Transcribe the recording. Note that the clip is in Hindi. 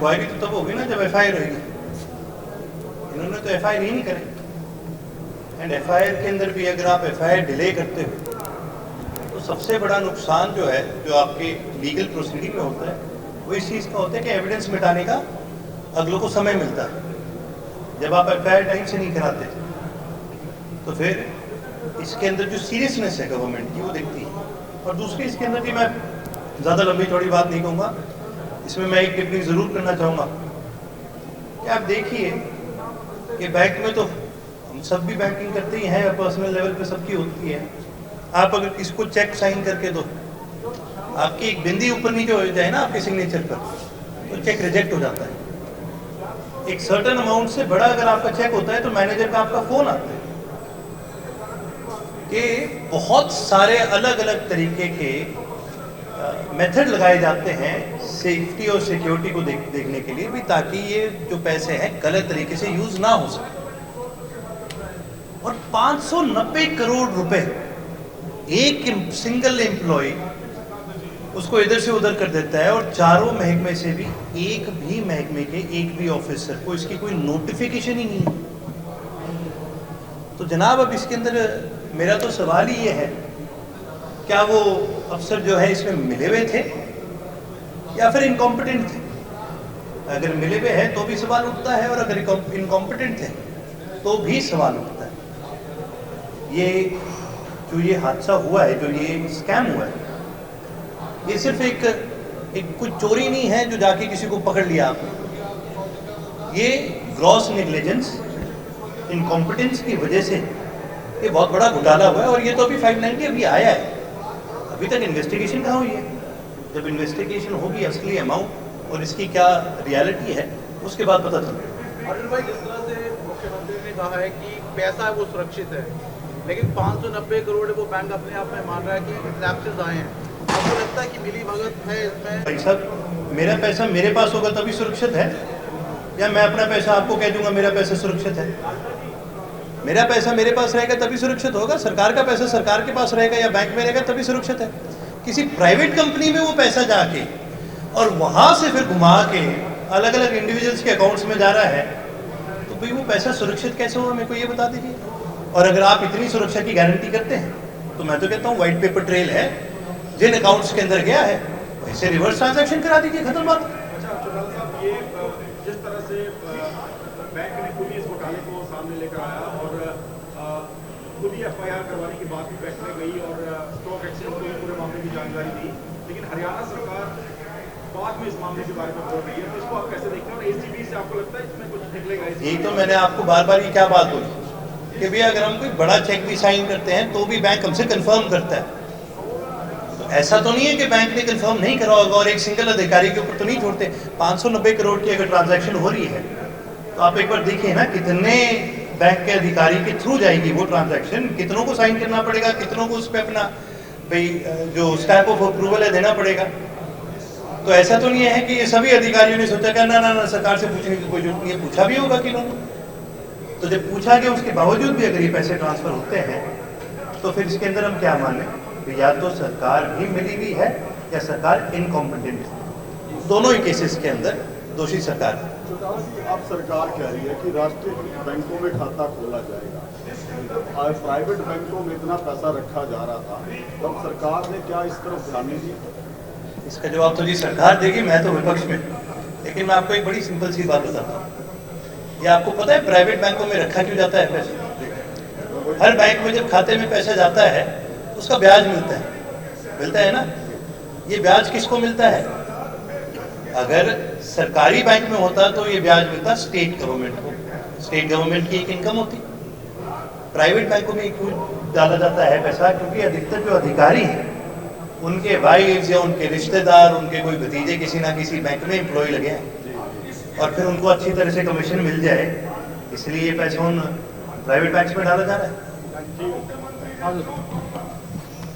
इंक्वायरी तो तब होगी ना जब एफआईआर होगी। इन्होंने तो एफआईआर ही नहीं करे। एंड एफआईआर के अंदर भी अगर आप एफआईआर डिले करते हो तो सबसे बड़ा नुकसान जो है, जो आपके लीगल प्रोसीडिंग में होता है, वो इस चीज़ का होता है कि एविडेंस मिटाने का अगलों को समय मिलता है। जब आप एफआईआर टाइम से नहीं कराते तो फिर इसके अंदर जो सीरियसनेस है गवर्नमेंट की वो दिखती है। और दूसरी इसके अंदर भी मैं ज़्यादा लंबी चौड़ी बात नहीं कहूँगा, इसमें मैं एक टिप्पणी ज़रूर करना चाहूँगा कि आप देखिए कि बैंक में तो हम सब भी बैंकिंग करते ही हैं, पर्सनल लेवल पे सबकी होती है। आप अगर किसको चेक साइन करके दो, आपकी एक बिंदी ऊपर नीचे हो जाए ना आपके सिग्नेचर पर, तो चेक रिजेक्ट हो जाता है। एक सर्टेन अमाउंट से बड़ा अगर आपका चेक होता है तो मैनेजर का आपका फ़ोन आता है कि बहुत सारे अलग अलग तरीके के मेथड लगाए जाते हैं सेफ्टी और सिक्योरिटी को देखने के लिए भी, ताकि ये जो पैसे हैं गलत तरीके से यूज ना हो सके। और 590 करोड़ रुपए एक सिंगल एम्प्लॉय उसको इधर से उधर कर देता है, और चारों महकमे से भी एक भी महकमे के एक भी ऑफिसर को इसकी कोई नोटिफिकेशन ही नहीं है। तो जनाब अब इसके अंदर मेरा तो सवाल ही ये है, क्या वो अफसर जो है इसमें मिले हुए थे या फिर इनकॉम्पिटेंट थे? अगर मिले हुए हैं तो भी सवाल उठता है, और अगर इनकॉम्पिटेंट थे तो भी सवाल उठता है। ये हादसा हुआ है, जो ये स्कैम हुआ है, ये सिर्फ एक कुछ चोरी नहीं है जो जाके किसी को पकड़ लिया आपने। ये ग्रॉस नेग्लिजेंस, इनकॉम्पिटेंस की वजह से ये बहुत बड़ा घोटाला हुआ है। और ये तो अभी 590 अभी आया है, अभी तक इन्वेस्टिगेशन कहाँ हुई है। जब इन्वेस्टिगेशन होगी असली अमाउंट और इसकी क्या रियलिटी है उसके बाद पता चलेगा। अरुण भाई, जिस तरह से मुख्यमंत्री ने कहा है कि पैसा है वो सुरक्षित है, लेकिन 590 करोड़ वो बैंक अपने आप में मान रहा है कि लैप्सेस आए हैं, आपको लगता है कि मिली भगत है इसमें? भाई साहब, मेरा पैसा मेरे पास होगा तभी सुरक्षित है, या मैं अपना पैसा आपको कह दूंगा मेरा पैसा सुरक्षित है? मेरा पैसा मेरे पास रहेगा तभी सुरक्षित होगा, सरकार का पैसा सरकार के पास रहेगा या बैंक में रहेगा तभी सुरक्षित है। किसी प्राइवेट कंपनी में वो पैसा जाके और वहां से फिर घुमा के अलग अलग इंडिविजुअल्स के अकाउंट्स में जा रहा है, तो भाई वो पैसा सुरक्षित कैसे होगा, मेरे को ये बता दीजिए। और अगर आप इतनी सुरक्षा की गारंटी करते हैं तो मैं तो कहता हूँ व्हाइट पेपर ट्रेल है, जिन अकाउंट्स के अंदर गया है वैसे रिवर्स ट्रांजैक्शन करा दीजिए, खत्म बात। ये जिस तरह से बैंक ने खुद ही इस घोटाले को सामने लेकर आया और खुद ही एफआईआर करवाने की बात भी बैंक में गई और स्टॉक एक्सचेंज को पूरे मामले की जानकारी दी, लेकिन हरियाणा सरकार बाद में इस मामले के बारे में बोल रही है, तो इसको आप कैसे देखते हैं? और एसीबी से आपको लगता है इसमें कुछ निकलेगा? यही तो मैंने आपको बार बार ये क्या बात बोली कि भैया अगर हम कोई बड़ा चेक भी साइन करते हैं तो भी बैंक हमसे कंफर्म करता है। तो ऐसा तो नहीं है कि बैंक ने कंफर्म नहीं करा होगा और एक सिंगल अधिकारी के ऊपर तो नहीं छोड़ते। 590 करोड़ की अगर ट्रांजैक्शन हो रही है तो आप एक बार देखिए ना कितने बैंक के अधिकारी के थ्रू जाएगी वो ट्रांजैक्शन, कितनों को साइन करना पड़ेगा, कितनों को उस पर अपना भाई जो स्टैम्प ऑफ अप्रूवल है देना पड़ेगा। तो ऐसा तो नहीं है कि ये सभी अधिकारियों ने सोचा कि ना सरकार से पूछने की कोई जरूरत नहीं है, पूछा भी होगा कि लोगों। तो जब पूछा गया उसके बावजूद भी अगर ये पैसे ट्रांसफर होते हैं तो फिर इसके अंदर हम क्या माने, या तो सरकार भी मिली हुई है या सरकार इनकॉम्पिटेंट है। दोनों ही केसेस के अंदर दोषी सरकार है। अब सरकार कह रही है कि राष्ट्रीय बैंकों में खाता खोला जाएगा, और प्राइवेट बैंकों में इतना पैसा रखा जा रहा था, तब सरकार ने क्या इस तरफ ध्यान नहीं दिया? इसका जवाब तो जी सरकार देगी, मैं तो विपक्ष में। लेकिन मैं आपको एक बड़ी सिंपल सी बात बताता हूँ, ये आपको पता है प्राइवेट बैंकों में रखा क्यों जाता है पैसा? हर बैंक में जब खाते में पैसा जाता है उसका ब्याज मिलता है ना। ये ब्याज किसको मिलता है? अगर सरकारी बैंक में होता तो ये ब्याज मिलता स्टेट गवर्नमेंट को, स्टेट गवर्नमेंट की एक इनकम होती। प्राइवेट बैंकों में क्यों डाला जाता है पैसा? क्योंकि अधिकतर जो अधिकारी हैं उनके वाइफ या उनके रिश्तेदार, उनके कोई भतीजे किसी ना किसी बैंक में एम्प्लॉय लगे हैं और फिर उनको अच्छी तरह से कमीशन मिल जाए, इसलिए ये पैसा उन प्राइवेट बैंक्स में डाला जा रहा है।